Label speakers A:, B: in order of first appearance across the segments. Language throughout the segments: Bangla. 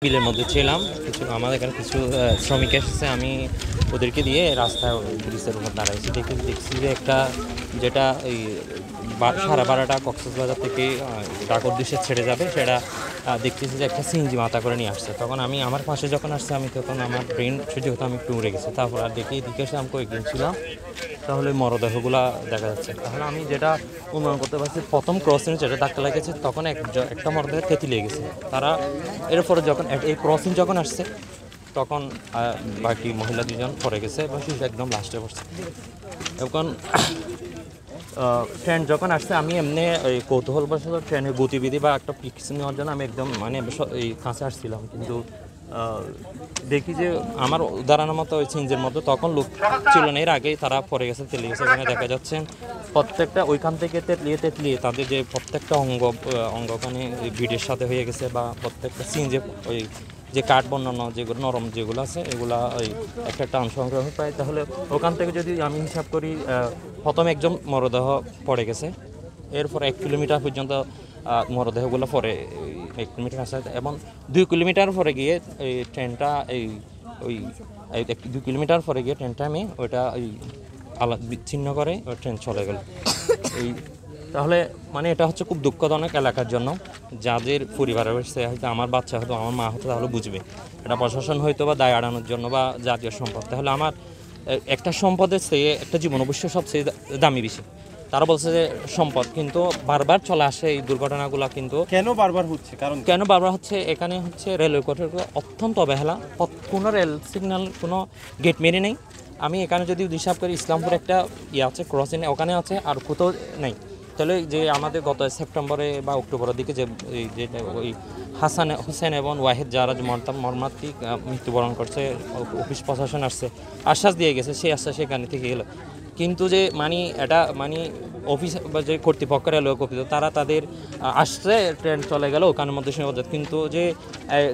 A: বিলের মধ্যে ছিলাম কিছু আমাদের এখানে কিছু শ্রমিক এসেছে আমি ওদেরকে দিয়ে রাস্তায় ব্রিজের উপর দাঁড়াইছি দেখছি যে একটা যেটা এই সাড়ে 12টা কক্সবাজার থেকে ঢাকার উদ্দেশ্যে ছেড়ে যাবে সেটা দেখতেছি যে একটা সিএনজি মাথা করে নিয়ে আসছে। তখন আমি আমার পাশে যখন আসছে আমি তখন আমার ব্রেন যেহেতু আমি একটু উড়ে গেছি তারপর আর দেখে এদিকে এসে আমি কয়েকদিন ছিলাম তাহলে মরদেহগুলো দেখা যাচ্ছে। তাহলে আমি যেটা অনুমান করতে পারছি প্রথম ক্রসিং যেটা ধাক্কা লেগেছে তখন একটা মরদেহ তেঁতুল লেগে গেছে। তারা এরপরে যখন এই ক্রসিং যখন আসছে তখন বাকি মহিলা দুজন পড়ে গেছে এবং শিশু একদম লাস্টে পড়ছে। এখন ট্রেন যখন আসছে আমি এমনি ওই কৌতূহলবশত ট্রেনের গতিবিধি বা একটা পিকস নেওয়ার জন্য আমি একদম মানে এই কাছে আসছিলাম, কিন্তু দেখি যে আমার দাঁড়ানোর মতো ওই চেঞ্জের মতো তখন লোক ছিল না, এর আগেই তারা পড়ে গেছে তেলে গেছে। এখানে দেখা যাচ্ছে প্রত্যেকটা ওইখান থেকে তেতলিয়ে তাদের যে প্রত্যেকটা অঙ্গখানে ভিড়ের সাথে হয়ে গেছে বা প্রত্যেকটা চেঞ্জে ওই যে কাঠ বর্ণনা যেগুলো নরম যেগুলো আছে এগুলা ওই একটা অংশগ্রহণ পায়। তাহলে ওখান থেকে যদি আমি হিসাব করি প্রথম একজন মরদেহ পড়ে গেছে, এরপর 1 কিলোমিটার পর্যন্ত মরদেহগুলো পরে 1 কিলোমিটার আসে এবং 2 কিলোমিটার পরে গিয়ে এই ট্রেনটা ওই 2 কিলোমিটার পরে গিয়ে ট্রেনটা আমি ওইটা বিচ্ছিন্ন করে ওই ট্রেন চলে গেল। এই তাহলে মানে এটা হচ্ছে খুব দুঃখজনক এলাকার জন্য, যাদের পরিবারে সে হয়তো আমার বাচ্চা হয়তো আমার মা হতো তাহলে বুঝবে এটা প্রশাসন হয়তো বা দায় এড়ানোর জন্য বা জাতীয় সম্পদ। তাহলে আমার একটা সম্পদের চেয়ে একটা জীবন অবশ্যই সবচেয়ে দামি বেশি। তারা বলছে যে সম্পদ, কিন্তু বারবার চলে আসে এই দুর্ঘটনাগুলো। কিন্তু
B: কেন বারবার হচ্ছে, কারণ
A: কেন বারবার হচ্ছে এখানে হচ্ছে রেলওয়ে কোয়ার্টার অত্যন্ত অবহেলা, কোনো রেল সিগন্যাল কোনো গেট মেরে নেই। আমি এখানে যদি হিসাব করি ইসলামপুর একটা আছে ক্রসিং ওখানে আছে আর কোথাও নেই। তাহলে যে আমাদের গত সেপ্টেম্বরে বা অক্টোবরের দিকে যে ওই হুসেন এবং ওয়াহিদ যারা মর্মান্তিক মৃত্যুবরণ করছে, অফিস প্রশাসন আসছে আশ্বাস দিয়ে গেছে, সেই আশ্বাস সেখানে থেকে গেলো। কিন্তু যে মানে এটা মানে অফিস বা যে কর্তৃপক্ষ রেলওয়ে কর্তৃপক্ষ তারা তাদের আসছে ট্রেন চলে গেল ওখানের মধ্যে সীমাবদ্ধ, কিন্তু যে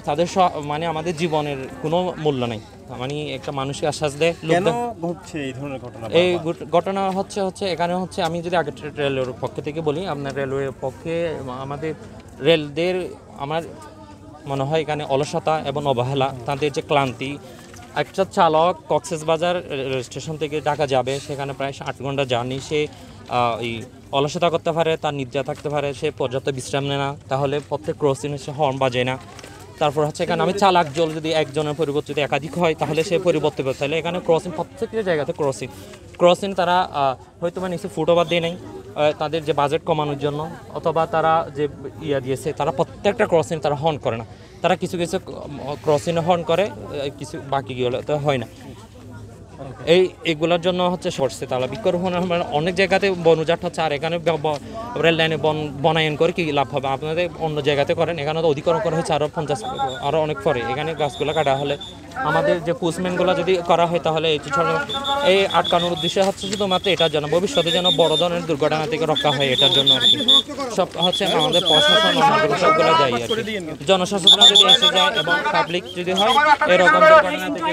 A: তাদের মানে আমাদের জীবনের কোনো মূল্য নেই। মানে একটা মানুষকে আশ্বাস দেয়।
B: কেন ঘটছে এই ধরনের ঘটনা?
A: এই ঘটনা হচ্ছে এখানে হচ্ছে আমি যদি আগে রেলওয়ের পক্ষ থেকে বলি, আপনার রেলওয়ের পক্ষে আমাদের রেলদের আমার মনে হয় এখানে অলসতা এবং অবহেলা, তাদের যে ক্লান্তি। একটা চালক কক্সবাজার রেল স্টেশন থেকে ঢাকা যাবে, সেখানে প্রায় 8 ঘন্টা জার্নি, সে এই অলসতা করতে পারে, তার নিদ্রা থাকতে পারে, সে পর্যাপ্ত বিশ্রাম নেয় না, তাহলে প্রত্যেক ক্রসিংয়ে সে হর্ন বাজে না। তারপর হচ্ছে এখানে আমি চালাক জল যদি একজনের পরিবর্তে যদি একাধিক হয় তাহলে সে পরিবর্তে করতে, তাহলে এখানে ক্রসিং প্রত্যেকটা জায়গাতে ক্রসিং তারা হয়তো বা নিশ্চয় ফুটওভার দিয়ে নেই তাদের যে বাজেট কমানোর জন্য, অথবা তারা যে দিয়েছে তারা প্রত্যেকটা ক্রসিং তারা হর্ন করে না। তারা কিছু কিছু ক্রসিং হর্ন করে, কিছু বাকিগুলো তো হয় না। এইগুলোর জন্য হচ্ছে সরষে তালা বৃক্ষরোপণ অনেক জায়গাতে বনজাট হচ্ছে, আর এখানে রেল লাইনে বনায়ন করে কি লাভ হবে? আপনাদের অন্য জায়গাতে করেন, এখানে তো অধিকরণ করা হয়েছে আরও 50 আরও অনেক পরে। এখানে গাছগুলো কাটা হলে আমাদের যে পোস্টম্যানগুলো যদি করা হয় তাহলে এই আটকানোর উদ্দেশ্য হচ্ছে শুধুমাত্র এটার জন্য, ভবিষ্যতে যেন বড় ধরনের দুর্ঘটনা থেকে রক্ষা হয় এটার জন্য আর কি। সব হচ্ছে আমাদের প্রশাসন সবগুলো যাই আর কি, জনসচেতনতা যদি এসে যায় এবং পাবলিক যদি হয় এরকম দুর্ঘটনা থেকে